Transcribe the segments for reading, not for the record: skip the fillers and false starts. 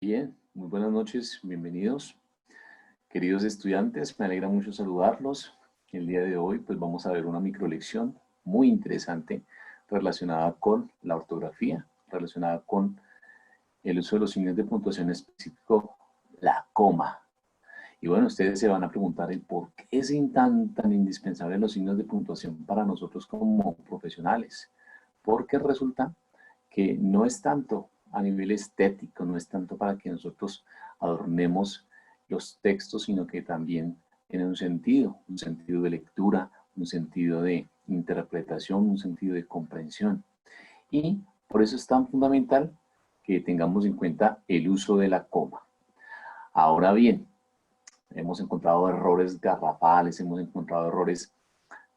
Bien, muy buenas noches, bienvenidos. Queridos estudiantes, me alegra mucho saludarlos. El día de hoy pues vamos a ver una microlección muy interesante relacionada con la ortografía, relacionada con el uso de los signos de puntuación específico, la coma. Y bueno, ustedes se van a preguntar el por qué son tan indispensables los signos de puntuación para nosotros como profesionales. Porque resulta que no es tanto a nivel estético, no es tanto para que nosotros adornemos los textos, sino que también tiene un sentido de lectura, un sentido de interpretación, un sentido de comprensión. Y por eso es tan fundamental que tengamos en cuenta el uso de la coma. Ahora bien, hemos encontrado errores garrafales, hemos encontrado errores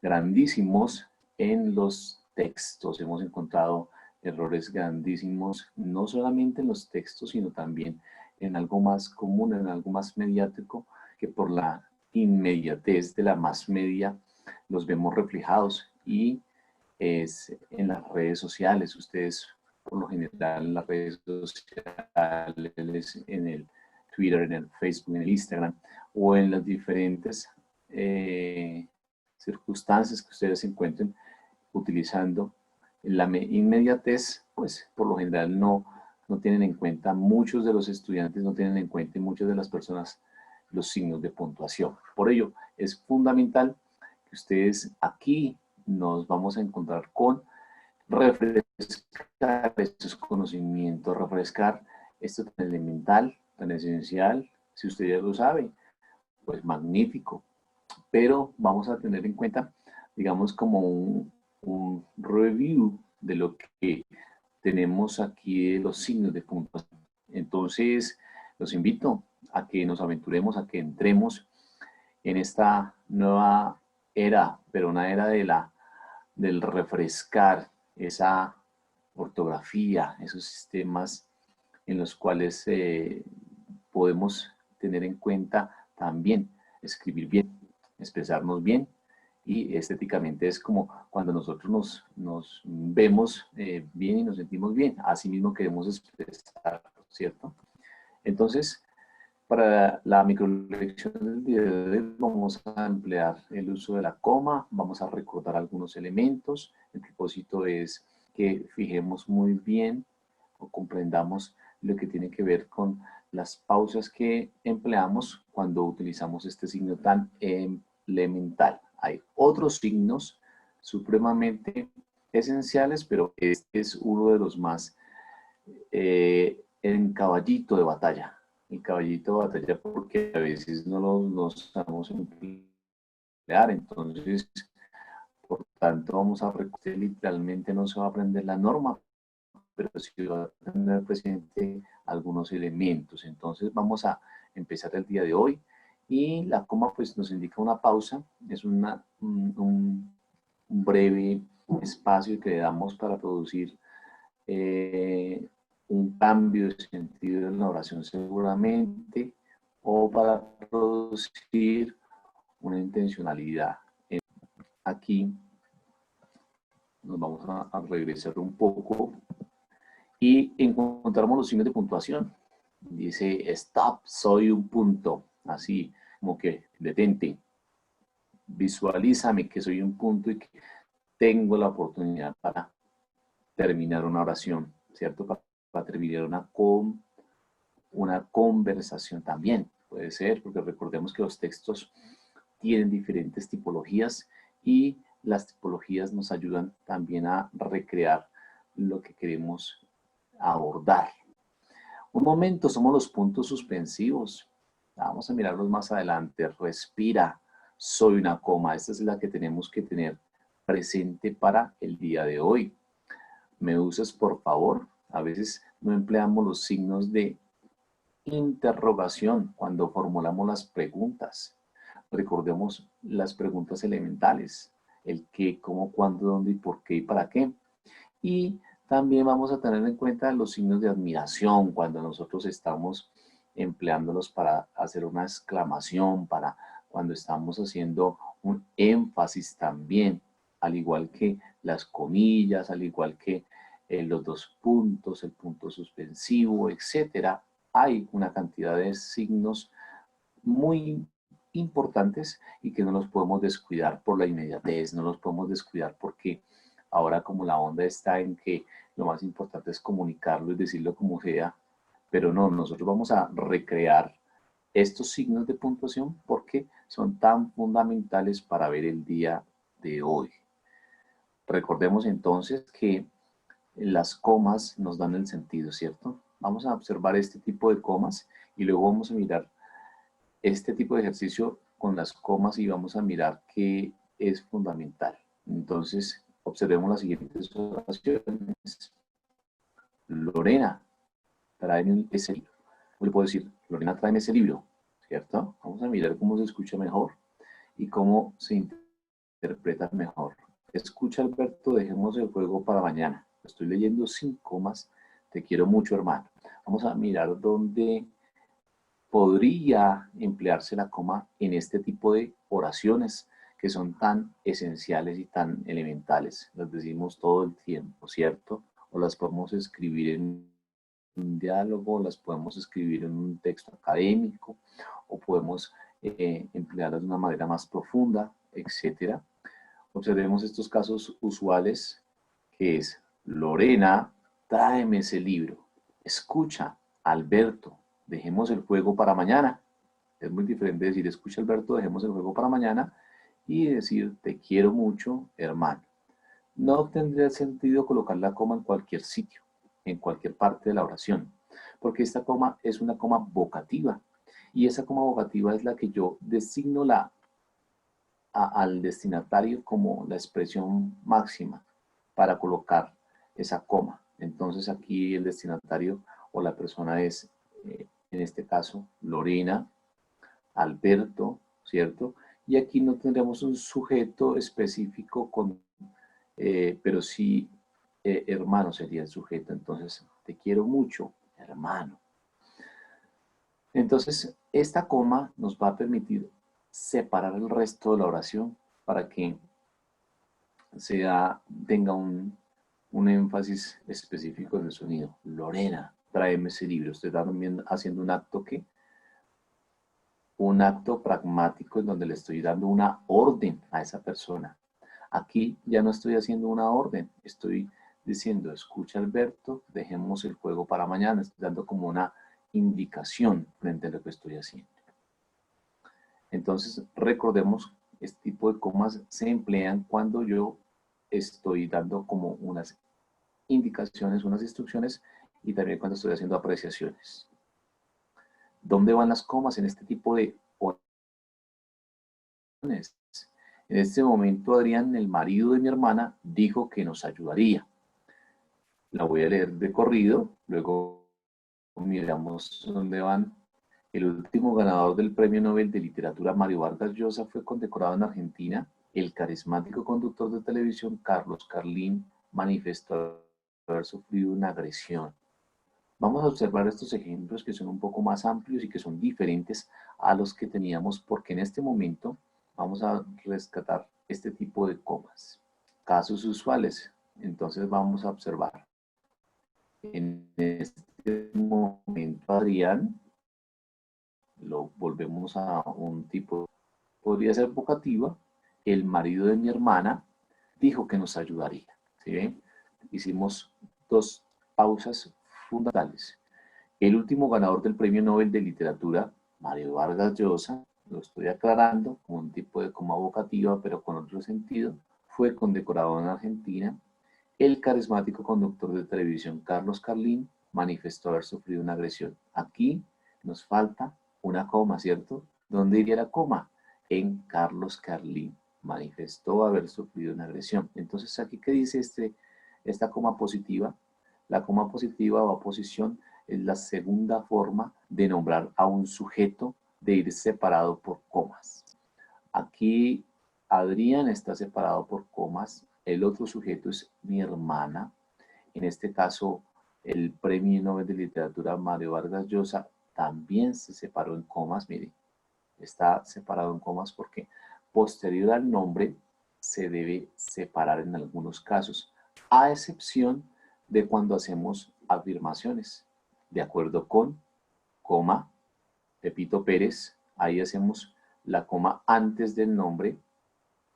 grandísimos en los textos. Hemos encontrado errores grandísimos, no solamente en los textos, sino también en algo más común, en algo más mediático, que por la inmediatez de la más media los vemos reflejados y es en las redes sociales. Ustedes, por lo general, en las redes sociales, en el Twitter, en el Facebook, en el Instagram, o en las diferentes circunstancias que ustedes se encuentren utilizando la inmediatez, pues por lo general no tienen en cuenta, muchos de los estudiantes no tienen en cuenta y muchas de las personas los signos de puntuación. Por ello, es fundamental que ustedes aquí nos vamos a encontrar con refrescar estos conocimientos, refrescar esto tan elemental, tan esencial. Si usted ya lo sabe, pues magnífico. Pero vamos a tener en cuenta, digamos, como un review de lo que tenemos aquí de los signos de puntuación. Entonces, los invito a que nos aventuremos, a que entremos en esta nueva era, pero una era del refrescar esa ortografía, esos sistemas en los cuales podemos tener en cuenta también escribir bien, expresarnos bien y estéticamente es como cuando nosotros nos vemos bien y nos sentimos bien, así mismo queremos expresar, ¿cierto? Entonces, para la microlección del día de hoy vamos a emplear el uso de la coma, vamos a recordar algunos elementos. El propósito es que fijemos muy bien o comprendamos lo que tiene que ver con las pausas que empleamos cuando utilizamos este signo tan elemental. Hay otros signos supremamente esenciales, pero este es uno de los más en caballito de batalla. El caballito de batalla porque a veces no lo sabemos emplear, entonces, por tanto, vamos a recordar, literalmente no se va a aprender la norma, pero sí va a tener presente algunos elementos. Entonces, vamos a empezar el día de hoy y la coma pues nos indica una pausa, es un breve espacio que le damos para producir un cambio de sentido en la oración seguramente, o para producir una intencionalidad. Aquí nos vamos a regresar un poco y encontramos los signos de puntuación. Dice stop, soy un punto, así como que detente, visualízame que soy un punto y que tengo la oportunidad para terminar una oración, ¿cierto? Para terminar una conversación también. Puede ser, porque recordemos que los textos tienen diferentes tipologías y las tipologías nos ayudan también a recrear lo que queremos abordar. Un momento, somos los puntos suspensivos. Vamos a mirarlos más adelante. Respira, soy una coma. Esta es la que tenemos que tener presente para el día de hoy. ¿Me usas, por favor? A veces no empleamos los signos de interrogación cuando formulamos las preguntas. Recordemos las preguntas elementales, el qué, cómo, cuándo, dónde y por qué y para qué. Y también vamos a tener en cuenta los signos de admiración cuando nosotros estamos empleándolos para hacer una exclamación, para cuando estamos haciendo un énfasis también, al igual que las comillas, al igual que los dos puntos, el punto suspensivo, etcétera. hay una cantidad de signos muy importantes y que no los podemos descuidar por la inmediatez, no los podemos descuidar porque ahora como la onda está en que lo más importante es comunicarlo y decirlo como sea, pero no, nosotros vamos a recrear estos signos de puntuación porque son tan fundamentales para ver el día de hoy. Recordemos entonces que las comas nos dan el sentido, ¿cierto? Vamos a observar este tipo de comas y luego vamos a mirar este tipo de ejercicio con las comas y vamos a mirar qué es fundamental. Entonces, observemos las siguientes oraciones. Lorena, tráeme ese libro. ¿Cómo le puedo decir? Lorena, tráeme ese libro, ¿cierto? Vamos a mirar cómo se escucha mejor y cómo se interpreta mejor. Escucha, Alberto, dejemos el juego para mañana. Estoy leyendo sin comas. Te quiero mucho, hermano. Vamos a mirar dónde podría emplearse la coma en este tipo de oraciones que son tan esenciales y tan elementales. Las decimos todo el tiempo, ¿cierto? O las podemos escribir en un diálogo, las podemos escribir en un texto académico, o podemos emplearlas de una manera más profunda, etcétera. Observemos estos casos usuales, que es Lorena, tráeme ese libro. Escucha, Alberto, dejemos el juego para mañana. Es muy diferente decir, escucha, Alberto, dejemos el juego para mañana y decir, te quiero mucho, hermano. No tendría sentido colocar la coma en cualquier sitio, en cualquier parte de la oración, porque esta coma es una coma vocativa y esa coma vocativa es la que yo designo al destinatario como la expresión máxima para colocar esa coma. Entonces aquí el destinatario o la persona es, en este caso, Lorena, Alberto, ¿cierto? Y aquí no tendremos un sujeto específico pero sí hermano sería el sujeto. Entonces, te quiero mucho, hermano. Entonces, esta coma nos va a permitir separar el resto de la oración para que tenga un énfasis específico en el sonido. Lorena, tráeme ese libro. Estoy también haciendo un acto pragmático en donde le estoy dando una orden a esa persona. Aquí ya no estoy haciendo una orden, estoy diciendo, escucha Alberto, dejemos el juego para mañana, estoy dando como una indicación frente a lo que estoy haciendo. Entonces, recordemos, este tipo de comas se emplean cuando yo estoy dando como unas indicaciones, unas instrucciones y también cuando estoy haciendo apreciaciones. ¿Dónde van las comas en este tipo de oraciones? En este momento, Adrián, el marido de mi hermana, dijo que nos ayudaría. La voy a leer de corrido, luego miramos dónde van. El último ganador del Premio Nobel de Literatura, Mario Vargas Llosa, fue condecorado en Argentina. El carismático conductor de televisión, Carlos Carlín, manifestó haber sufrido una agresión. Vamos a observar estos ejemplos que son un poco más amplios y que son diferentes a los que teníamos, porque en este momento vamos a rescatar este tipo de comas. Casos usuales. Entonces vamos a observar. En este momento, Adrián, lo volvemos a un tipo, podría ser vocativa. El marido de mi hermana dijo que nos ayudaría. ¿Sí? Hicimos dos pausas fundamentales. El último ganador del Premio Nobel de Literatura, Mario Vargas Llosa, lo estoy aclarando como un tipo de coma vocativa, pero con otro sentido, fue condecorado en Argentina. El carismático conductor de televisión Carlos Carlín manifestó haber sufrido una agresión. Aquí nos falta una coma, ¿cierto? ¿Dónde iría la coma? En Carlos Carlín. Manifestó haber sufrido una agresión. Entonces, ¿aquí qué dice esta coma positiva? La coma positiva o oposición es la segunda forma de nombrar a un sujeto de ir separado por comas. Aquí Adrián está separado por comas. El otro sujeto es mi hermana. En este caso, el Premio Nobel de Literatura Mario Vargas Llosa también se separó en comas. Mire, está separado en comas porque posterior al nombre se debe separar en algunos casos, a excepción de cuando hacemos afirmaciones, de acuerdo con coma, Pepito Pérez, ahí hacemos la coma antes del nombre,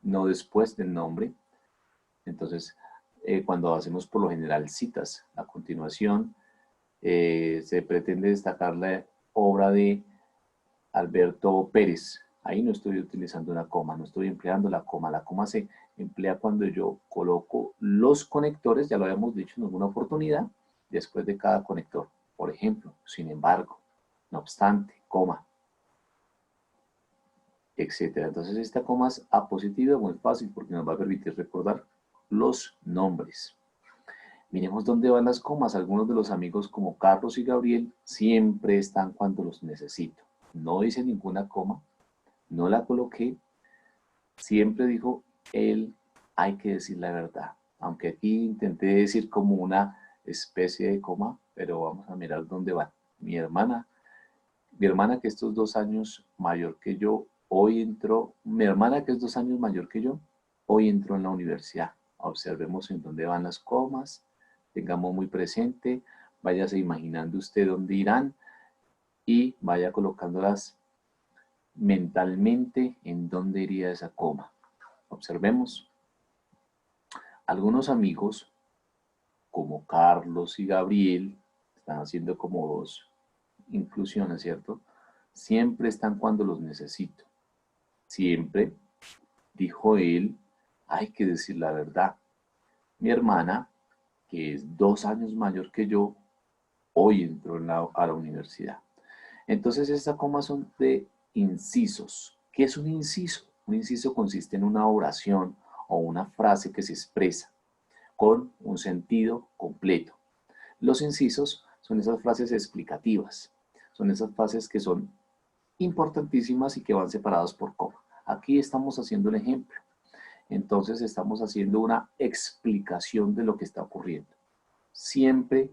no después del nombre. Entonces, cuando hacemos por lo general citas, a continuación se pretende destacar la obra de Alberto Pérez. Ahí no estoy utilizando una coma, no estoy empleando la coma. La coma se emplea cuando yo coloco los conectores, ya lo habíamos dicho en alguna oportunidad, después de cada conector. Por ejemplo, sin embargo, no obstante, coma, etcétera. Entonces esta coma es apositiva, muy fácil porque nos va a permitir recordar los nombres. Miremos dónde van las comas. Algunos de los amigos como Carlos y Gabriel siempre están cuando los necesito. No hice ninguna coma, no la coloqué. Siempre dijo él, hay que decir la verdad. Aunque aquí intenté decir como una especie de coma, pero vamos a mirar dónde va. Mi hermana que estos 2 años mayor que yo, hoy entró, mi hermana que es 2 años mayor que yo, hoy entró en la universidad. Observemos en dónde van las comas, tengamos muy presente, váyase imaginando usted dónde irán y vaya colocándolas mentalmente en dónde iría esa coma. Observemos. Algunos amigos, como Carlos y Gabriel, están haciendo como 2 inclusiones, ¿cierto? Siempre están cuando los necesito. Siempre, dijo él, hay que decir la verdad. Mi hermana, que es 2 años mayor que yo, hoy entró a la universidad. Entonces, estas comas son de incisos. ¿Qué es un inciso? Un inciso consiste en una oración o una frase que se expresa con un sentido completo. Los incisos son esas frases explicativas, son esas frases que son importantísimas y que van separadas por coma. Aquí estamos haciendo el ejemplo. Entonces estamos haciendo una explicación de lo que está ocurriendo. Siempre,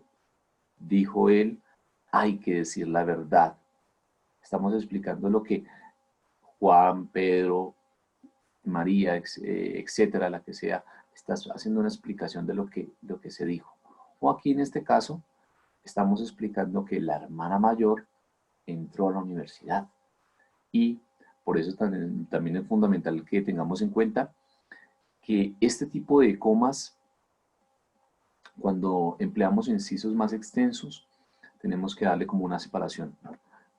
dijo él, hay que decir la verdad. Estamos explicando lo que Juan, Pedro, María, etcétera, la que sea, está haciendo una explicación de lo que se dijo. O aquí en este caso, estamos explicando que la hermana mayor entró a la universidad. Y por eso también es fundamental que tengamos en cuenta que este tipo de comas, cuando empleamos incisos más extensos, tenemos que darle como una separación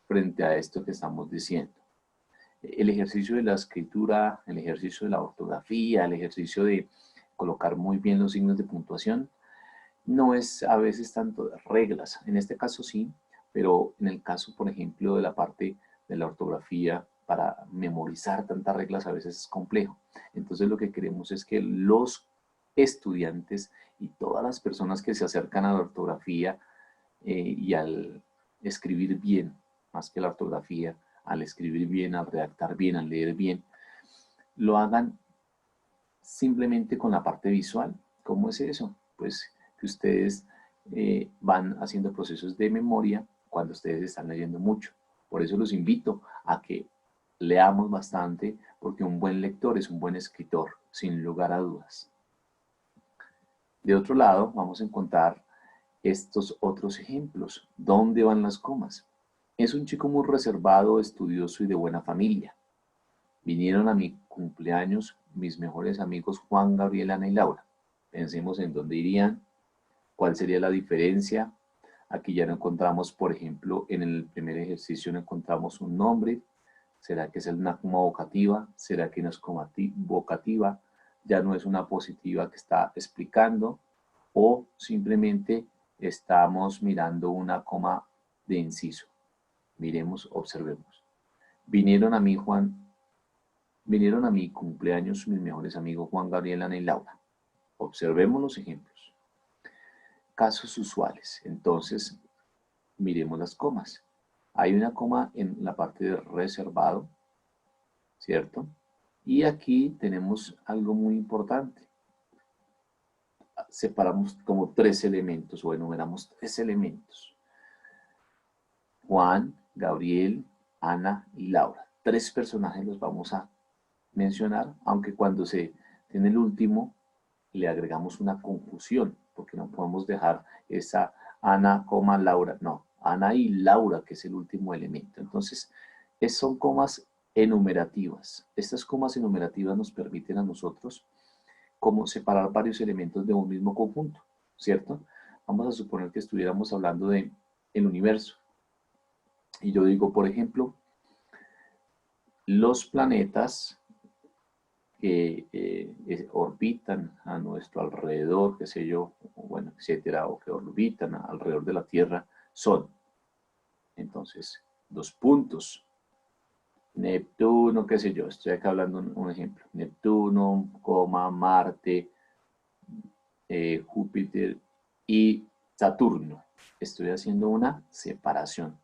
frente a esto que estamos diciendo. El ejercicio de la escritura, el ejercicio de la ortografía, el ejercicio de colocar muy bien los signos de puntuación, no es a veces tanto de reglas. En este caso sí, pero en el caso, por ejemplo, de la parte de la ortografía, para memorizar tantas reglas a veces es complejo. Entonces lo que queremos es que los estudiantes y todas las personas que se acercan a la ortografía y al escribir bien, más que la ortografía, al escribir bien, al redactar bien, al leer bien, lo hagan simplemente con la parte visual. ¿Cómo es eso? Pues que ustedes van haciendo procesos de memoria cuando ustedes están leyendo mucho. Por eso los invito a que leamos bastante, porque un buen lector es un buen escritor, sin lugar a dudas. De otro lado, vamos a encontrar estos otros ejemplos. ¿Dónde van las comas? Es un chico muy reservado, estudioso y de buena familia. Vinieron a mi cumpleaños mis mejores amigos Juan, Gabriel, Ana y Laura. Pensemos en dónde irían, cuál sería la diferencia. Aquí ya no encontramos, por ejemplo, en el primer ejercicio no encontramos un nombre. ¿Será que es una coma vocativa? ¿Será que no es coma vocativa? Ya no es una positiva que está explicando, o simplemente estamos mirando una coma de inciso. Miremos, observemos. Vinieron a mi cumpleaños mis mejores amigos Juan, Gabriel, Ana y Laura. Observemos los ejemplos. Casos usuales. Entonces, miremos las comas. Hay una coma en la parte de reservado, ¿cierto? Y aquí tenemos algo muy importante. Separamos como 3 elementos o enumeramos 3 elementos. Juan, Gabriel, Ana y Laura. 3 personajes los vamos a mencionar, aunque cuando se tiene el último le agregamos una confusión, porque no podemos dejar esa Ana, Laura. No, Ana y Laura, que es el último elemento. Entonces, son comas enumerativas. Estas comas enumerativas nos permiten a nosotros como separar varios elementos de un mismo conjunto, ¿cierto? Vamos a suponer que estuviéramos hablando de el universo. Y yo digo, por ejemplo, los planetas que orbitan a nuestro alrededor, qué sé yo, bueno, etcétera, o que orbitan alrededor de la Tierra, son, entonces, dos puntos. Neptuno, qué sé yo, estoy acá hablando un ejemplo. Neptuno, Marte, Júpiter y Saturno. Estoy haciendo una separación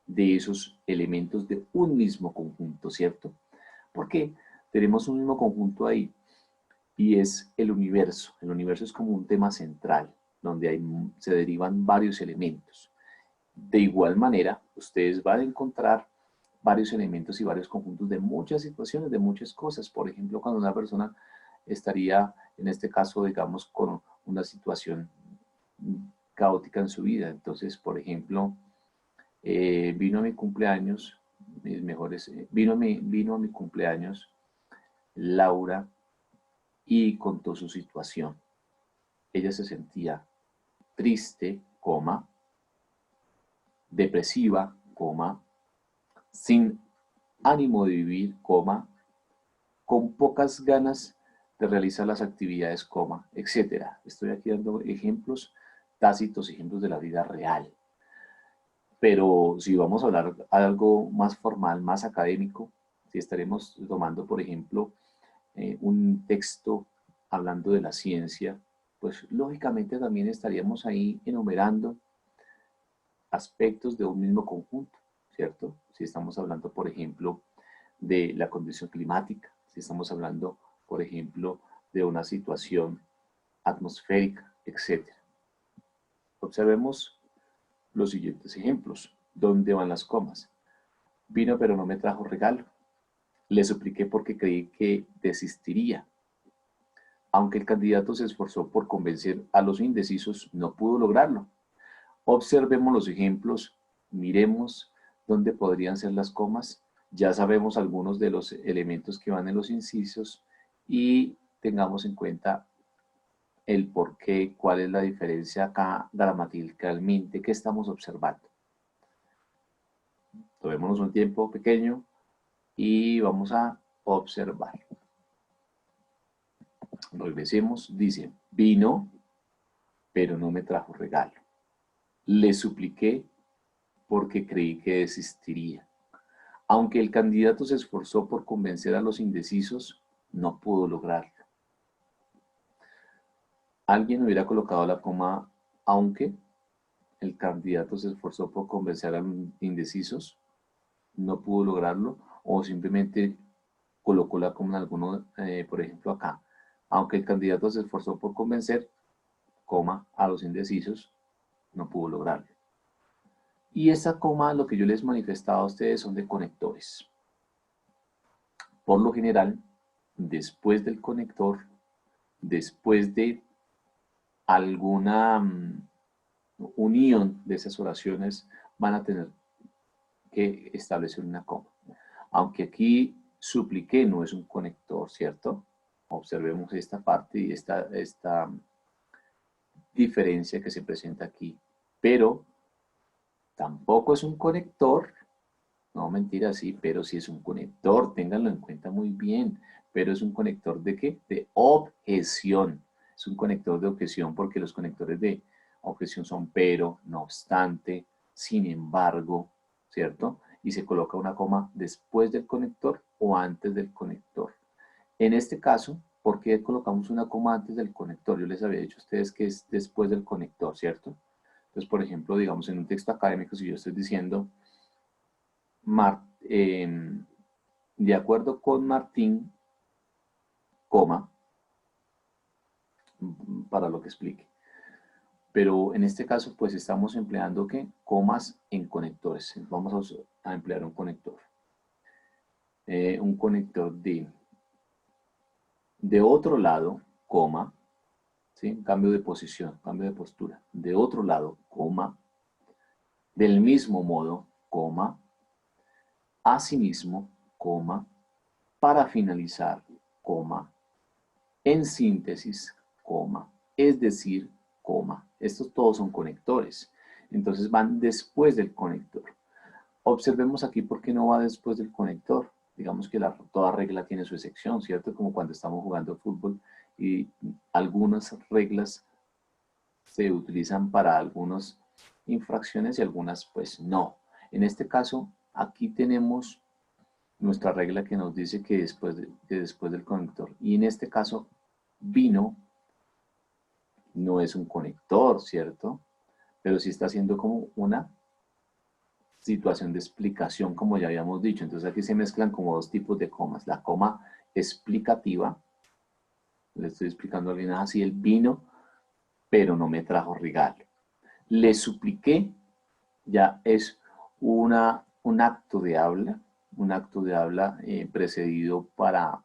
de esos elementos de un mismo conjunto, ¿cierto? Porque tenemos un mismo conjunto ahí y es el universo. El universo es como un tema central, donde se derivan varios elementos. De igual manera, ustedes van a encontrar varios elementos y varios conjuntos de muchas situaciones, de muchas cosas. Por ejemplo, cuando una persona estaría, en este caso, digamos, con una situación caótica en su vida. Entonces, por ejemplo, vino a mi cumpleaños, vino a mi cumpleaños Laura y contó su situación. Ella se sentía triste, depresiva, sin ánimo de vivir, con pocas ganas de realizar las actividades, etcétera. Estoy aquí dando ejemplos tácitos, ejemplos de la vida real. Pero si vamos a hablar algo más formal, más académico, si estaremos tomando, por ejemplo, un texto hablando de la ciencia, pues lógicamente también estaríamos ahí enumerando aspectos de un mismo conjunto, ¿cierto? Si estamos hablando, por ejemplo, de la condición climática, si estamos hablando, por ejemplo, de una situación atmosférica, etc. Observemos los siguientes ejemplos. ¿Dónde van las comas? Vino pero no me trajo regalo. Le supliqué porque creí que desistiría. Aunque el candidato se esforzó por convencer a los indecisos, no pudo lograrlo. Observemos los ejemplos, miremos dónde podrían ser las comas. Ya sabemos algunos de los elementos que van en los incisos y tengamos en cuenta el por qué, cuál es la diferencia acá gramaticalmente que estamos observando. Tomémonos un tiempo pequeño y vamos a observar. Regresemos, dice, vino, pero no me trajo regalo. Le supliqué porque creí que desistiría. Aunque el candidato se esforzó por convencer a los indecisos, no pudo lograrlo. Alguien hubiera colocado la coma aunque el candidato se esforzó por convencer a los indecisos, no pudo lograrlo, o simplemente colocó la coma en alguno, por ejemplo acá. Aunque el candidato se esforzó por convencer, a los indecisos, no pudo lograrlo. Y esta coma, lo que yo les manifestaba a ustedes, son de conectores. Por lo general, después del conector, después de alguna unión de esas oraciones, van a tener que establecer una coma. Aunque aquí supliqué no es un conector, ¿cierto? Observemos esta parte y esta diferencia que se presenta aquí. Pero tampoco es un conector. No, mentira, sí, pero sí es un conector, ténganlo en cuenta muy bien. Pero es un conector ¿de qué? De objeción. Es un conector de objeción porque los conectores de objeción son pero, no obstante, sin embargo, ¿cierto? Y se coloca una coma después del conector o antes del conector. En este caso, ¿por qué colocamos una coma antes del conector? Yo les había dicho a ustedes que es después del conector, ¿cierto? Entonces, por ejemplo, digamos en un texto académico, si yo estoy diciendo de acuerdo con Martín, para lo que explique. Pero en este caso, pues estamos empleando ¿qué? Comas en conectores. Vamos a emplear un conector. Un conector de otro lado, ¿sí? Cambio de posición, cambio de postura. De otro lado, Del mismo modo, coma, asimismo, coma, para finalizar, coma, en síntesis, coma, es decir, coma. Estos todos son conectores. Entonces van después del conector. Observemos aquí por qué no va después del conector. Digamos que toda regla tiene su excepción, ¿cierto? Como cuando estamos jugando fútbol y algunas reglas se utilizan para algunas infracciones y algunas pues no. En este caso, aquí tenemos nuestra regla que nos dice que después del conector. Y en este caso, vino no es un conector, ¿cierto? Pero sí está haciendo como una situación de explicación, como ya habíamos dicho. Entonces aquí se mezclan como dos tipos de comas. La coma explicativa, le estoy explicando a alguien así, el vino, pero no me trajo regalo. Le supliqué, ya es un acto de habla precedido para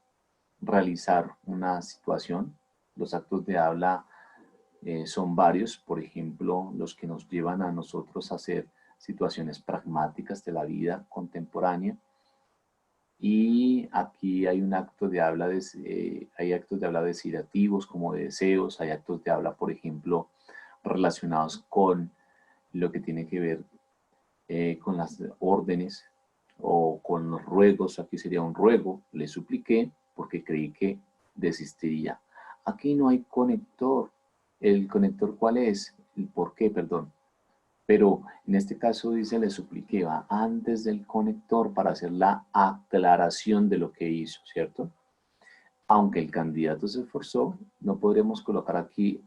realizar una situación. Los actos de habla son varios, por ejemplo, los que nos llevan a nosotros a hacer situaciones pragmáticas de la vida contemporánea. Y aquí hay un acto de habla, hay actos de habla desiderativos como de deseos, hay actos de habla, por ejemplo, relacionados con lo que tiene que ver con las órdenes o con los ruegos. Aquí sería un ruego, le supliqué porque creí que desistiría. Aquí no hay conector. ¿El conector cuál es? ¿El por qué? Perdón. Pero en este caso dice le supliqué, va antes del conector para hacer la aclaración de lo que hizo, ¿cierto? Aunque el candidato se esforzó, no podremos colocar aquí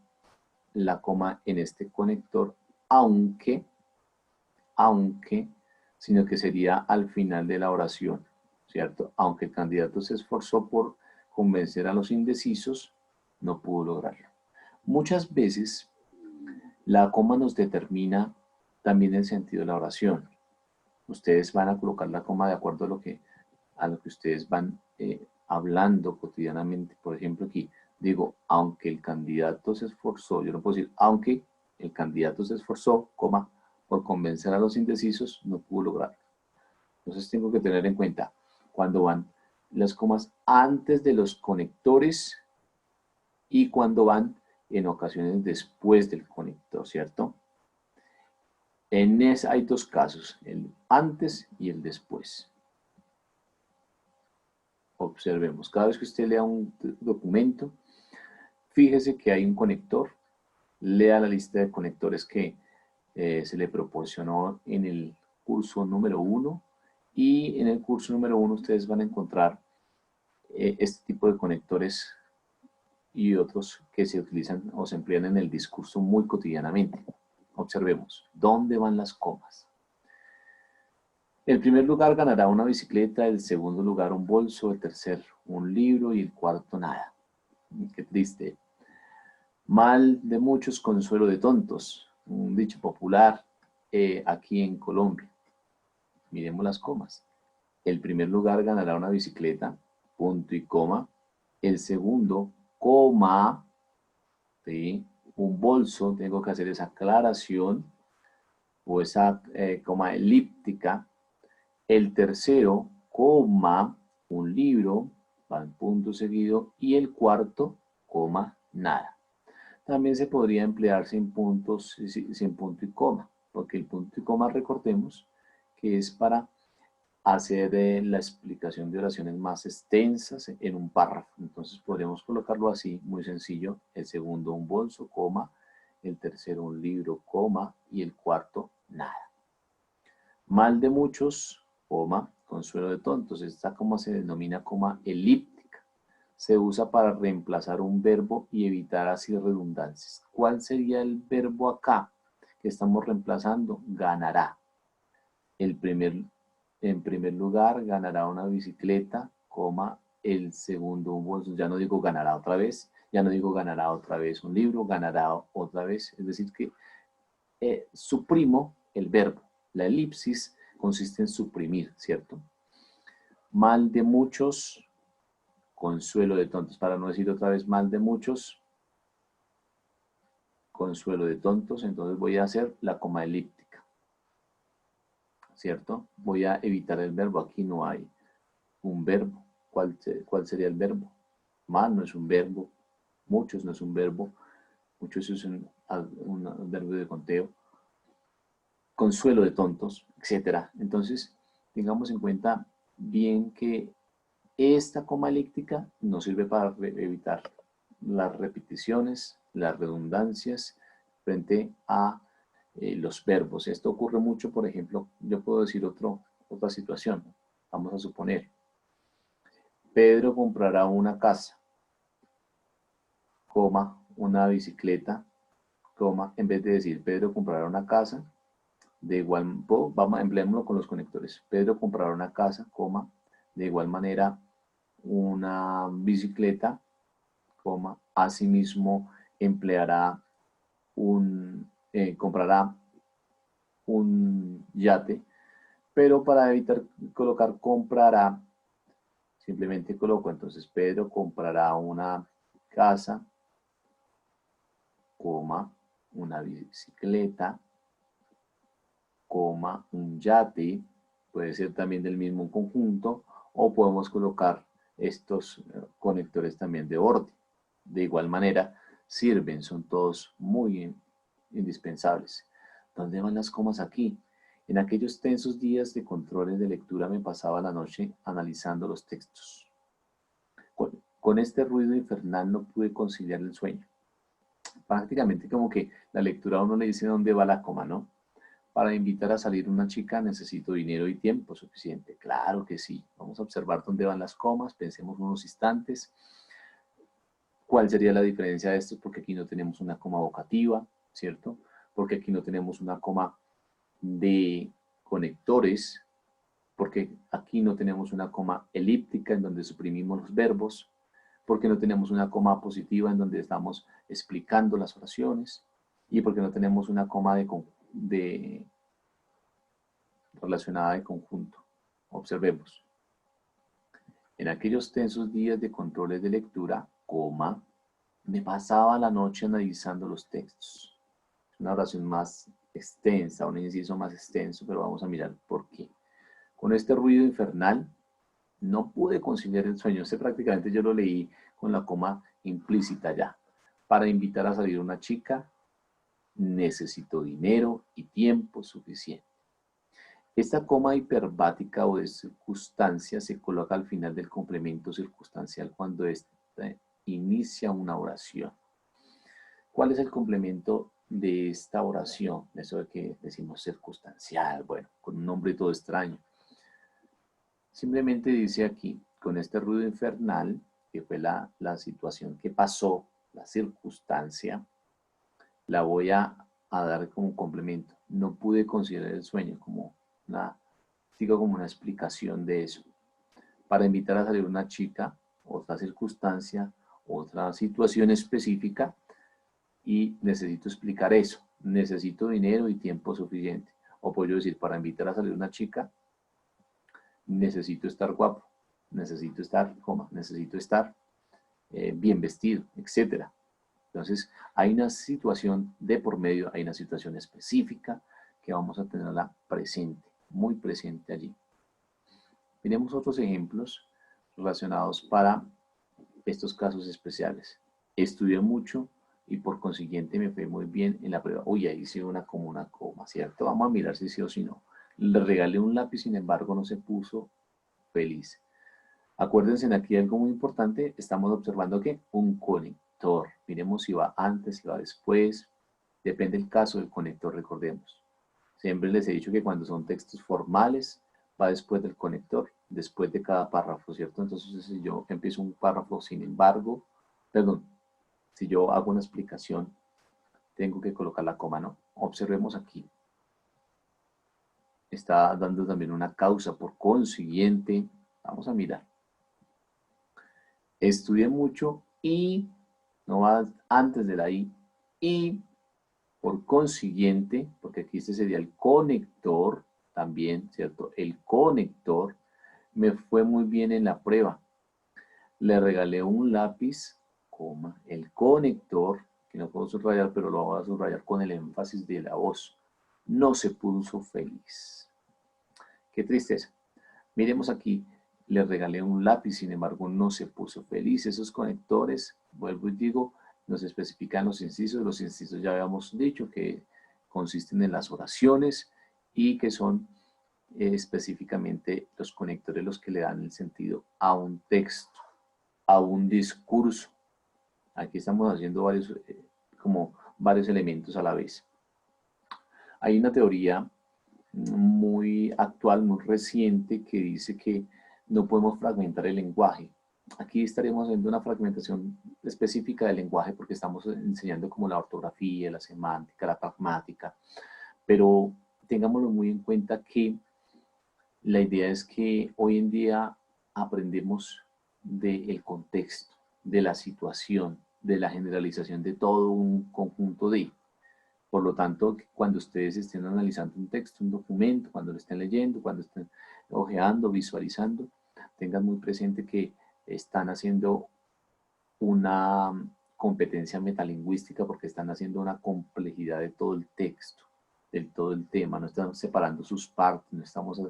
la coma en este conector, aunque, sino que sería al final de la oración, ¿cierto? Aunque el candidato se esforzó por convencer a los indecisos, no pudo lograrlo. Muchas veces la coma nos determina también el sentido de la oración. Ustedes van a colocar la coma de acuerdo a lo que ustedes van hablando cotidianamente. Por ejemplo, aquí digo, aunque el candidato se esforzó, yo no puedo decir, aunque el candidato se esforzó, coma, por convencer a los indecisos, no pudo lograrlo. Entonces tengo que tener en cuenta cuando van las comas antes de los conectores y cuando van en ocasiones después del conector, ¿cierto? Hay dos casos, el antes y el después. Observemos, cada vez que usted lea un documento, fíjese que hay un conector, lea la lista de conectores que se le proporcionó en el curso número 1 y en el curso número 1 ustedes van a encontrar este tipo de conectores y otros que se utilizan o se emplean en el discurso muy cotidianamente. Observemos, ¿dónde van las comas? El primer lugar ganará una bicicleta, el segundo lugar un bolso, el tercer un libro y el cuarto nada. Qué triste. Mal de muchos, consuelo de tontos. Un dicho popular aquí en Colombia. Miremos las comas. El primer lugar ganará una bicicleta, punto y coma. El segundo, coma, ¿sí? Un bolso, tengo que hacer esa aclaración o esa coma elíptica. El tercero, coma, un libro, va en punto seguido. Y el cuarto, coma, nada. También se podría emplear sin puntos, sin punto y coma, porque el punto y coma, recordemos, que es para hacer la explicación de oraciones más extensas en un párrafo. Entonces podríamos colocarlo así, muy sencillo. El segundo, un bolso, coma. El tercero, un libro, coma. Y el cuarto, nada. Mal de muchos, coma, consuelo de tontos. Esta coma se denomina coma elíptica. Se usa para reemplazar un verbo y evitar así redundancias. ¿Cuál sería el verbo acá que estamos reemplazando? Ganará. En primer lugar, ganará una bicicleta, coma, el segundo un bolso. Ya no digo ganará otra vez, ya no digo ganará otra vez un libro, ganará otra vez. Es decir que suprimo el verbo. La elipsis consiste en suprimir, ¿cierto? Mal de muchos, consuelo de tontos. Para no decir otra vez mal de muchos, consuelo de tontos. Entonces voy a hacer la coma elíptica. ¿cierto? Voy a evitar el verbo. Aquí no hay un verbo. ¿Cuál sería el verbo? Más no es un verbo. Muchos no es un verbo. Muchos es un verbo de conteo. Consuelo de tontos, etcétera. Entonces, tengamos en cuenta bien que esta coma elíptica nos sirve para evitar las repeticiones, las redundancias frente a los verbos. Esto ocurre mucho, por ejemplo, yo puedo decir otra situación. Vamos a suponer, Pedro comprará una casa, coma, una bicicleta, coma, en vez de decir Pedro comprará una casa, de igual, vamos, empleémoslo con los conectores. Pedro comprará una casa, coma, de igual manera una bicicleta, coma, asimismo empleará comprará un yate, pero para evitar colocar comprará, simplemente coloco entonces Pedro comprará una casa, coma, una bicicleta, coma, un yate, puede ser también del mismo conjunto, o podemos colocar estos conectores también de orden. De igual manera, sirven, son todos muy indispensables. ¿Dónde van las comas aquí? En aquellos tensos días de controles de lectura me pasaba la noche analizando los textos. Con este ruido infernal no pude conciliar el sueño. Prácticamente como que la lectura a uno le dice dónde va la coma, ¿no? Para invitar a salir una chica necesito dinero y tiempo suficiente. Claro que sí. Vamos a observar dónde van las comas. Pensemos unos instantes. ¿Cuál sería la diferencia de estos? Porque aquí no tenemos una coma vocativa, ¿cierto? Porque aquí no tenemos una coma de conectores. Porque aquí no tenemos una coma elíptica en donde suprimimos los verbos. Porque no tenemos una coma positiva en donde estamos explicando las oraciones. Y porque no tenemos una coma relacionada de conjunto. Observemos. En aquellos tensos días de controles de lectura, coma, me pasaba la noche analizando los textos. Es una oración más extensa, un inciso más extenso, pero vamos a mirar por qué. Con este ruido infernal, no pude conciliar el sueño. Este prácticamente yo lo leí con la coma implícita ya. Para invitar a salir una chica, necesito dinero y tiempo suficiente. Esta coma hiperbática o de circunstancia se coloca al final del complemento circunstancial cuando éste inicia una oración. ¿Cuál es el complemento de esta oración? Eso de que decimos circunstancial, bueno, con un nombre todo extraño. Simplemente dice aquí, con este ruido infernal, que fue la situación que pasó, la circunstancia, la voy a dar como complemento. No pude considerar el sueño como digo como una explicación de eso. Para invitar a salir una chica, otra circunstancia, otra situación específica, y necesito explicar eso. Necesito dinero y tiempo suficiente. O puedo decir, para invitar a salir una chica, necesito estar guapo, necesito estar, necesito estar bien vestido, etcétera. Entonces, hay una situación de por medio, hay una situación específica que vamos a tenerla presente, muy presente allí. Miremos otros ejemplos relacionados para estos casos especiales. Estudié mucho y por consiguiente me fue muy bien en la prueba. Uy, ahí hice una coma, ¿cierto? Vamos a mirar si sí o si no. Le regalé un lápiz, sin embargo, no se puso feliz. Acuérdense aquí algo muy importante, estamos observando que un conector. Miremos si va antes, si va después. Depende del caso del conector, recordemos. Siempre les he dicho que cuando son textos formales, va después del conector, después de cada párrafo, ¿cierto? Entonces, si yo empiezo un párrafo, sin embargo, perdón, si yo hago una explicación, tengo que colocar la coma, ¿no? Observemos aquí. Está dando también una causa, por consiguiente, vamos a mirar. Estudié mucho y, no va antes de la I, y por consiguiente, porque aquí este sería el conector también, ¿cierto? El conector me fue muy bien en la prueba. Le regalé un lápiz, coma, el conector, que no puedo subrayar, pero lo voy a subrayar con el énfasis de la voz. No se puso feliz. Qué tristeza. Miremos aquí, le regalé un lápiz, sin embargo no se puso feliz. Esos conectores, vuelvo y digo, nos especifican los incisos. Los incisos ya habíamos dicho que consisten en las oraciones y que son específicamente los conectores los que le dan el sentido a un texto, a un discurso. Aquí estamos haciendo varios elementos a la vez. Hay una teoría muy actual, muy reciente, que dice que no podemos fragmentar el lenguaje. Aquí estaremos haciendo una fragmentación específica del lenguaje porque estamos enseñando como la ortografía, la semántica, la pragmática, pero tengámoslo muy en cuenta que la idea es que hoy en día aprendemos del contexto, de la situación, de la generalización de todo un conjunto de. Por lo tanto, cuando ustedes estén analizando un texto, un documento, cuando lo estén leyendo, cuando estén ojeando, visualizando, tengan muy presente que están haciendo una competencia metalingüística porque están haciendo una complejidad de todo el texto, de todo el tema, no están separando sus partes, no estamos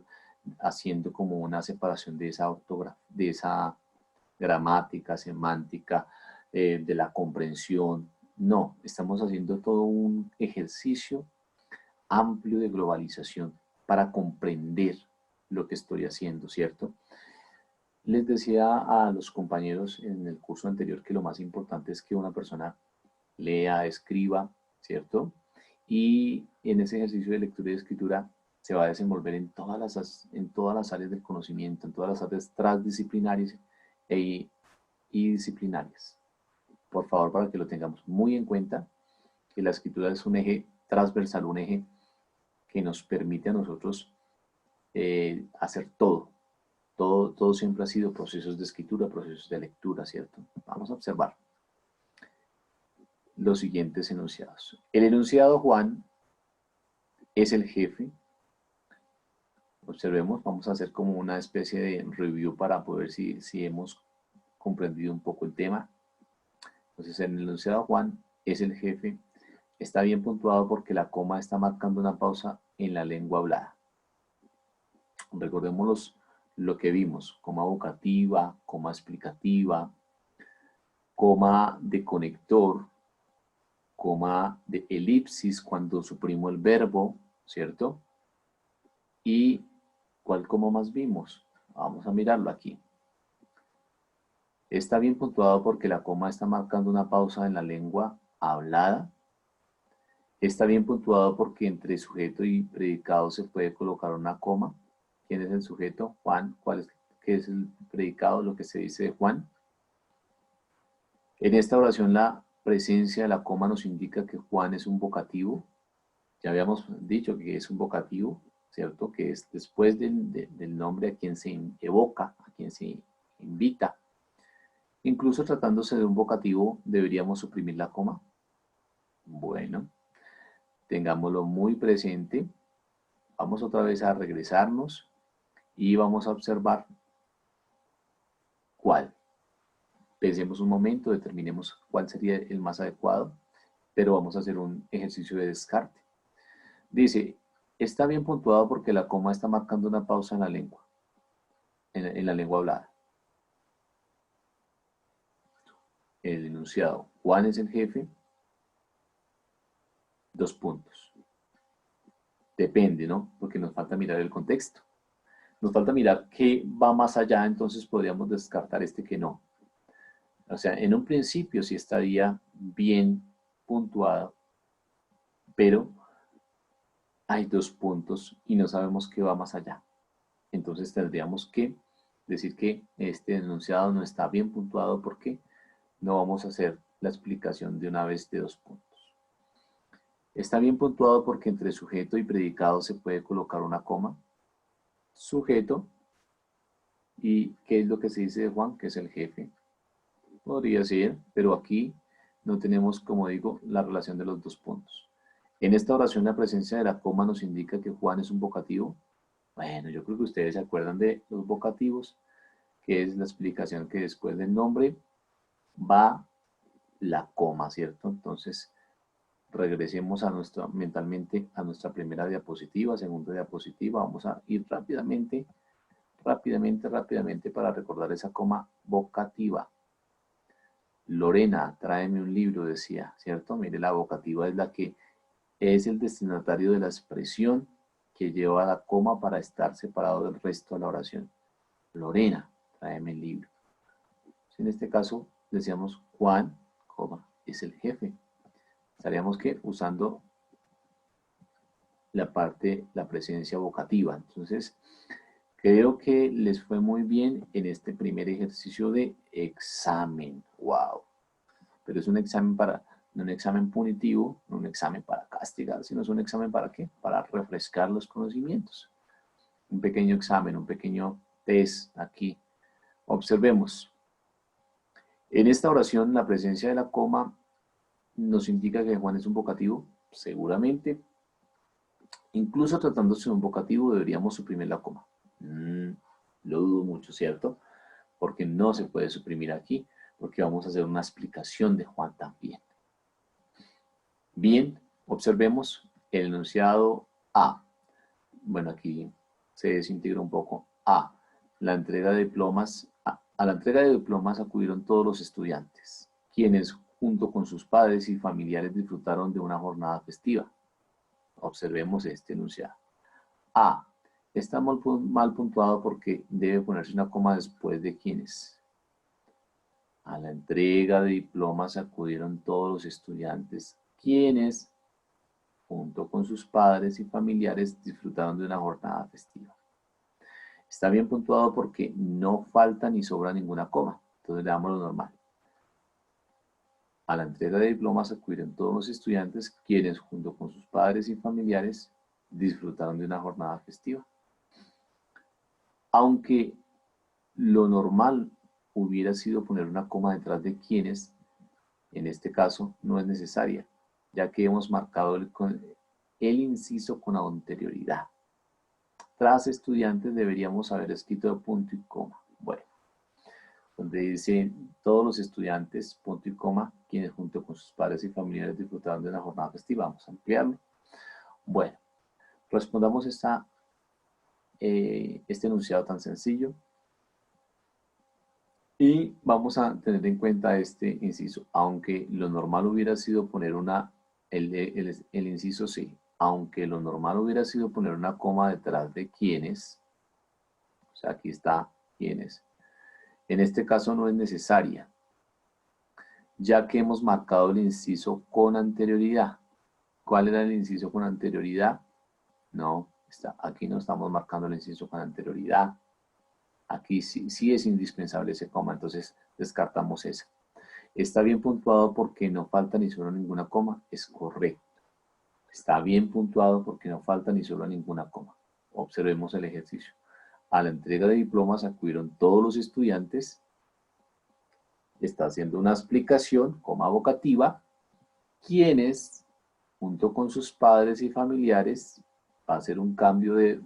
haciendo como una separación de esa ortografía, de esa gramática, semántica, de la comprensión. No, estamos haciendo todo un ejercicio amplio de globalización para comprender lo que estoy haciendo, ¿cierto? Les decía a los compañeros en el curso anterior que lo más importante es que una persona lea, escriba, ¿cierto? Y en ese ejercicio de lectura y de escritura se va a desenvolver en todas las áreas del conocimiento, en todas las áreas transdisciplinarias y disciplinarias. Por favor, para que lo tengamos muy en cuenta, que la escritura es un eje transversal, un eje que nos permite a nosotros hacer todo. Todo siempre ha sido procesos de escritura, procesos de lectura, ¿cierto? Vamos a observar los siguientes enunciados. El enunciado Juan es el jefe. Observemos, vamos a hacer como una especie de review para poder si hemos comprendido un poco el tema. Entonces, el enunciado Juan es el jefe. Está bien puntuado porque la coma está marcando una pausa en la lengua hablada. Recordemos lo que vimos, coma vocativa, coma explicativa, coma de conector, coma de elipsis cuando suprimo el verbo, ¿cierto? ¿Y cuál coma más vimos? Vamos a mirarlo aquí. Está bien puntuado porque la coma está marcando una pausa en la lengua hablada. Está bien puntuado porque entre sujeto y predicado se puede colocar una coma. ¿Quién es el sujeto? Juan. ¿Qué es el predicado? Lo que se dice de Juan. En esta oración la presencia de la coma nos indica que Juan es un vocativo. Ya habíamos dicho que es un vocativo, ¿cierto? Que es después del nombre a quien se evoca, a quien se invita. Incluso tratándose de un vocativo, ¿deberíamos suprimir la coma? Bueno, tengámoslo muy presente. Vamos otra vez a regresarnos y vamos a observar cuál. Pensemos un momento, determinemos cuál sería el más adecuado, pero vamos a hacer un ejercicio de descarte. Dice, está bien puntuado porque la coma está marcando una pausa en la lengua, en la lengua hablada. El enunciado, Juan es el jefe, dos puntos. Depende, ¿no? Porque nos falta mirar el contexto. Nos falta mirar qué va más allá, entonces podríamos descartar este que no. O sea, en un principio sí estaría bien puntuado, pero hay dos puntos y no sabemos qué va más allá. Entonces tendríamos que decir que este enunciado no está bien puntuado porque no vamos a hacer la explicación de una vez de dos puntos. Está bien puntuado porque entre sujeto y predicado se puede colocar una coma. Sujeto, ¿y qué es lo que se dice de Juan? Que es el jefe. Podría ser, pero aquí no tenemos, como digo, la relación de los dos puntos. En esta oración la presencia de la coma nos indica que Juan es un vocativo. Bueno, yo creo que ustedes se acuerdan de los vocativos, que es la explicación que después del nombre va la coma, ¿cierto? Entonces, regresemos mentalmente a nuestra primera diapositiva, segunda diapositiva. Vamos a ir rápidamente para recordar esa coma vocativa. Lorena, tráeme un libro, decía, ¿cierto? Mire, la vocativa es la que es el destinatario de la expresión que lleva la coma para estar separado del resto de la oración. Lorena, tráeme el libro. En este caso, decíamos Juan, coma, es el jefe. Estaríamos que usando la presencia vocativa. Entonces, creo que les fue muy bien en este primer ejercicio de examen. ¡Wow! Pero es un examen no un examen punitivo, no un examen para castigar, sino es un examen ¿para qué? Para refrescar los conocimientos. Un pequeño examen, un pequeño test aquí. Observemos. En esta oración, la presencia de la coma nos indica que Juan es un vocativo, seguramente. Incluso tratándose de un vocativo, deberíamos suprimir la coma. Lo dudo mucho, ¿cierto? Porque no se puede suprimir aquí, porque vamos a hacer una explicación de Juan también. Bien, observemos el enunciado A. Bueno, aquí se desintegra un poco. A. La entrega de diplomas. A la entrega de diplomas acudieron todos los estudiantes, quienes junto con sus padres y familiares disfrutaron de una jornada festiva. Observemos este enunciado. A. Está mal puntuado porque debe ponerse una coma después de quienes. A la entrega de diplomas acudieron todos los estudiantes, quienes, junto con sus padres y familiares, disfrutaron de una jornada festiva. Está bien puntuado porque no falta ni sobra ninguna coma. Entonces le damos lo normal. A la entrega de diplomas acudieron todos los estudiantes, quienes, junto con sus padres y familiares, disfrutaron de una jornada festiva. Aunque lo normal hubiera sido poner una coma detrás de quienes, en este caso no es necesaria, ya que hemos marcado el inciso con anterioridad. Tras estudiantes deberíamos haber escrito punto y coma. Bueno, donde dice todos los estudiantes, punto y coma, quienes junto con sus padres y familiares disfrutaron de una jornada festiva. Vamos a ampliarlo. Bueno, respondamos este enunciado tan sencillo. Y vamos a tener en cuenta este inciso. Aunque lo normal hubiera sido poner el inciso C, aunque lo normal hubiera sido poner una coma detrás de quienes, o sea, aquí está quienes, en este caso no es necesaria, ya que hemos marcado el inciso con anterioridad. ¿Cuál era el inciso con anterioridad? No, aquí no estamos marcando el inciso con anterioridad. Aquí sí es indispensable ese coma, entonces descartamos esa. Está bien puntuado porque no falta ni solo ninguna coma, es correcto. Está bien puntuado porque no falta ni solo ninguna coma. Observemos el ejercicio. A la entrega de diplomas acudieron todos los estudiantes. Está haciendo una explicación, coma vocativa, quienes, junto con sus padres y familiares, va a hacer un cambio de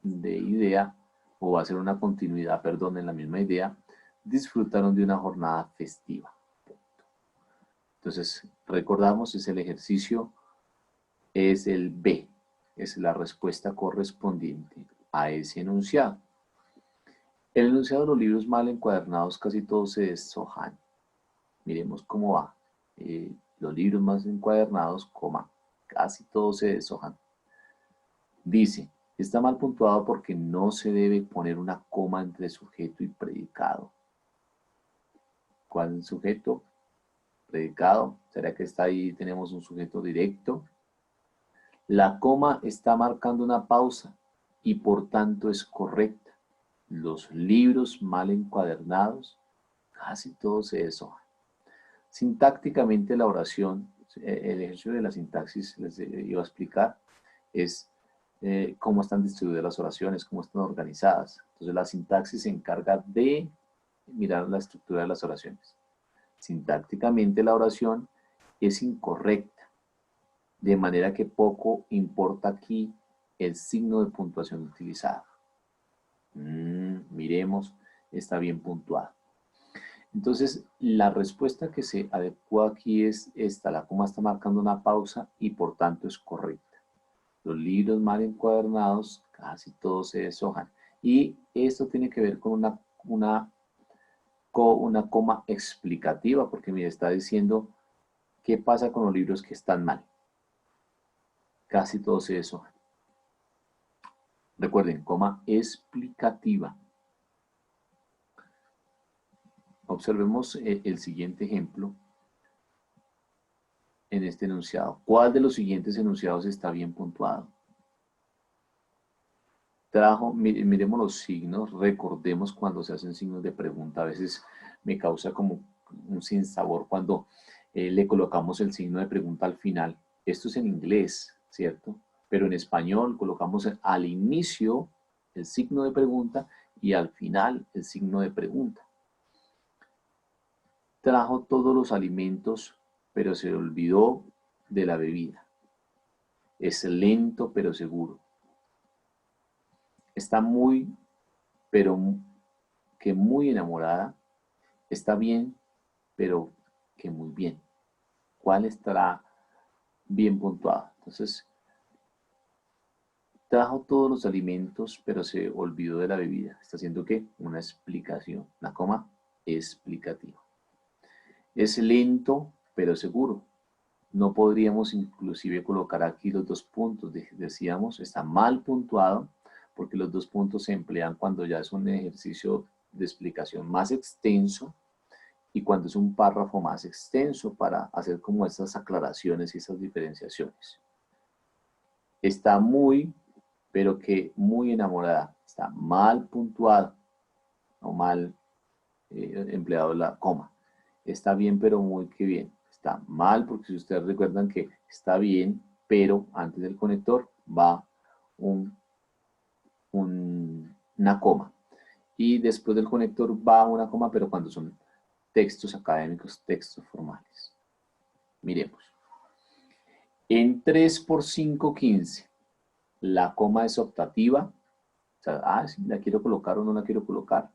idea, o va a ser una continuidad, perdón, en la misma idea, disfrutaron de una jornada festiva. Entonces, recordamos, es el ejercicio, es el B, es la respuesta correspondiente a ese enunciado. El enunciado de los libros mal encuadernados casi todos se deshojan. Miremos cómo va. Los libros más encuadernados, coma, casi todos se deshojan. Dice, está mal puntuado porque no se debe poner una coma entre sujeto y predicado. ¿Cuál es el sujeto? Predicado. ¿Será que está ahí? Tenemos un sujeto directo. La coma está marcando una pausa y por tanto es correcta. Los libros mal encuadernados, casi todos se deshojan. Sintácticamente la oración, el ejercicio de la sintaxis, les iba a explicar, es cómo están distribuidas las oraciones, cómo están organizadas. Entonces la sintaxis se encarga de mirar la estructura de las oraciones. Sintácticamente la oración es incorrecta, de manera que poco importa aquí el signo de puntuación utilizado. Miremos, está bien puntuado. Entonces, la respuesta que se adecua aquí es esta. La coma está marcando una pausa y por tanto es correcta. Los libros mal encuadernados casi todos se deshojan. Y esto tiene que ver con una coma explicativa, porque me está diciendo qué pasa con los libros que están mal. Casi todos se deshojan. Recuerden, coma explicativa. Observemos el siguiente ejemplo en este enunciado. ¿Cuál de los siguientes enunciados está bien puntuado? Miremos los signos, recordemos cuando se hacen signos de pregunta. A veces me causa como un sinsabor cuando le colocamos el signo de pregunta al final. Esto es en inglés, ¿cierto? Pero en español colocamos al inicio el signo de pregunta y al final el signo de pregunta. Trajo todos los alimentos, pero se olvidó de la bebida. Es lento, pero seguro. Está muy, pero que muy enamorada. Está bien, pero que muy bien. ¿Cuál estará bien puntuado? Entonces, trajo todos los alimentos, pero se olvidó de la bebida. Está haciendo ¿qué? Una explicación. La coma explicativa. Es lento, pero seguro. No podríamos inclusive colocar aquí los dos puntos. Decíamos, está mal puntuado, porque los dos puntos se emplean cuando ya es un ejercicio de explicación más extenso y cuando es un párrafo más extenso para hacer como estas aclaraciones y estas diferenciaciones. Está muy, pero que muy enamorada. Está mal puntuado, o mal empleado la coma. Está bien, pero muy que bien. Está mal, porque si ustedes recuerdan que está bien, pero antes del conector va una coma. Y después del conector va una coma, pero cuando son textos académicos, textos formales. Miremos. En 3 por 5, 15. La coma es optativa. O sea, si la quiero colocar o no la quiero colocar.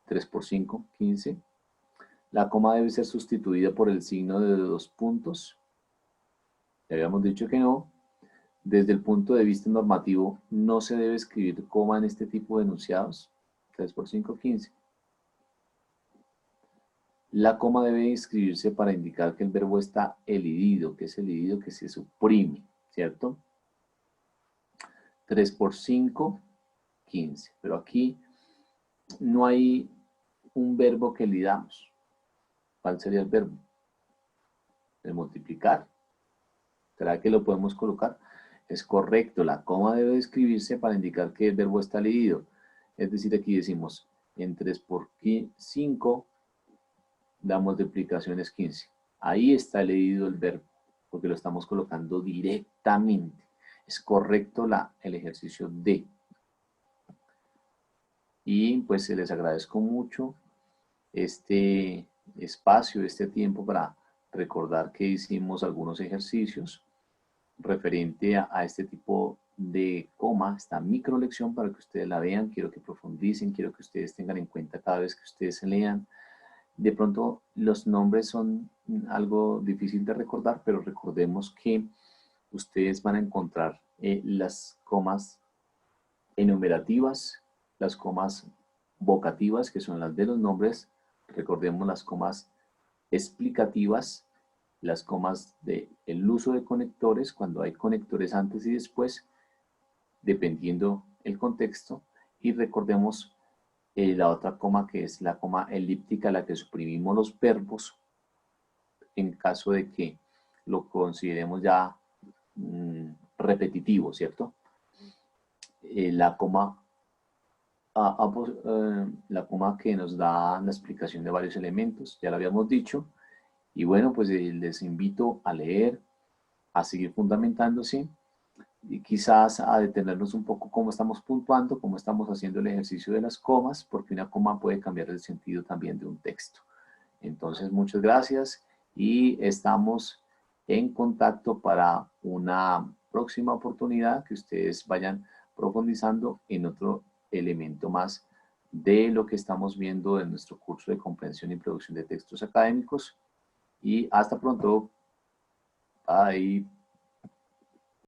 3 por 5, 15. La coma debe ser sustituida por el signo de 2 puntos. Ya habíamos dicho que no. Desde el punto de vista normativo, no se debe escribir coma en este tipo de enunciados. 3 por 5, 15. La coma debe escribirse para indicar que el verbo está elidido, que es elidido, que se suprime, ¿cierto? 3 por 5, 15. Pero aquí no hay un verbo que elidamos. ¿Cuál sería el verbo? El multiplicar. ¿Será que lo podemos colocar? Es correcto, la coma debe escribirse para indicar que el verbo está elidido. Es decir, aquí decimos, en 3 por 5, la multiplicación es 15. Ahí está elidido el verbo, porque lo estamos colocando directamente. Es correcto el ejercicio D. Y pues se les agradezco mucho este espacio, este tiempo para recordar que hicimos algunos ejercicios referente a este tipo de coma, esta micro lección para que ustedes la vean. Quiero que profundicen, quiero que ustedes tengan en cuenta cada vez que ustedes se lean. De pronto los nombres son algo difícil de recordar, pero recordemos que ustedes van a encontrar las comas enumerativas, las comas vocativas, que son las de los nombres. Recordemos las comas explicativas, las comas del uso de conectores, cuando hay conectores antes y después, dependiendo el contexto. Y recordemos la otra coma, que es la coma elíptica, la que suprimimos los verbos en caso de que lo consideremos ya repetitivo, ¿cierto? La coma la coma que nos da la explicación de varios elementos, ya lo habíamos dicho. Y bueno, pues les invito a leer, a seguir fundamentándose y quizás a detenernos un poco cómo estamos puntuando, cómo estamos haciendo el ejercicio de las comas, porque una coma puede cambiar el sentido también de un texto. Entonces, muchas gracias y estamos en contacto para una próxima oportunidad que ustedes vayan profundizando en otro elemento más de lo que estamos viendo en nuestro curso de comprensión y producción de textos académicos. Y hasta pronto. Bye.